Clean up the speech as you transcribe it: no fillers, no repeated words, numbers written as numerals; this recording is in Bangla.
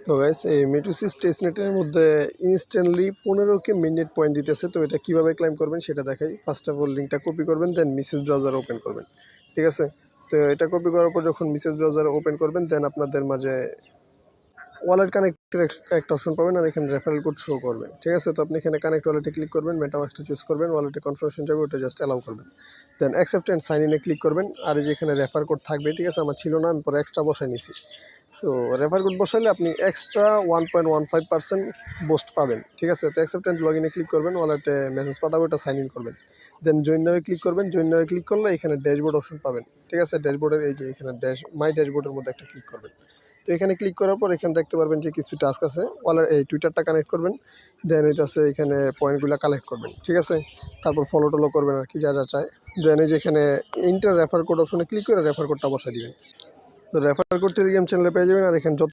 তো গাইস এই মেটুসিস টেস্টনেটের মধ্যে ইনস্ট্যান্টলি 15 মিনিট পয়েন্ট দিতেছে। তো এটা কিভাবে ক্লাইম করবেন সেটা দেখাই। ফার্স্ট অফ অল লিঙ্কটা কপি করবেন, দেন মেসেজ ব্রাউজার ওপেন করবেন, ঠিক আছে। তো এটা কপি করার পর যখন মেসেজ ব্রাউজার ওপেন করবেন, দেন আপনাদের মাঝে ওয়ালেট কানেক্টের একটা অপশন পাবেন, আর এখানে রেফারেল কোড শো করবেন, ঠিক আছে। তো আপনি এখানে কানেক্ট ওয়ালেটে ক্লিক করবেন, মেটামাস্কটা চুজ করবেন, ওয়ালেটে কনফার্মেশন যাবে, ওটা জাস্ট অ্যালাউ করবেন, দেন অ্যাকসেপ্ট অ্যান্ড সাইন ইনে ক্লিক করবেন। আর এই যে এখানে রেফার কোড থাকবে, ঠিক আছে। আমার ছিল না, আমি পরে এক্সট্রা বসাই নিছি। তো রেফার কোড বসাইলে আপনি এক্সট্রা 1.15% বুস্ট পাবেন, ঠিক আছে। তো অ্যাকসেপ্ট অ্যান্ড লগ ইনে ক্লিক করবেন, ওয়ালেটে মেসেজ পাঠাবে, ওটা সাইন ইন করবেন, দেন জয়েন নাও ক্লিক করবেন। জয়েন নাও ক্লিক করলে এখানে ড্যাশবোর্ড অপশন পাবেন, ঠিক আছে। ড্যাশবোর্ডের এই যে এখানে মাই ড্যাশবোর্ডের মধ্যে একটা ক্লিক করবেন। তো এখানে ক্লিক করার পর এখানে দেখতে পারবেন যে কিছু টাস্ক আছে। এই টুইটারটা কানেক্ট করবেন, দেন হইতাছে এখানে পয়েন্টগুলো কালেক্ট করবেন, ঠিক আছে। তারপর ফলো টলো করবেন আর কি, যা যা চায়। দেন এই যে এখানে ইন্টার রেফার কোড অপশনে ক্লিক করে রেফার কোডটা বসাই দিবেন। তো রেফার কোড টেলিগ্রাম চ্যানেলে পেয়ে যাবেন। আর এখানে যত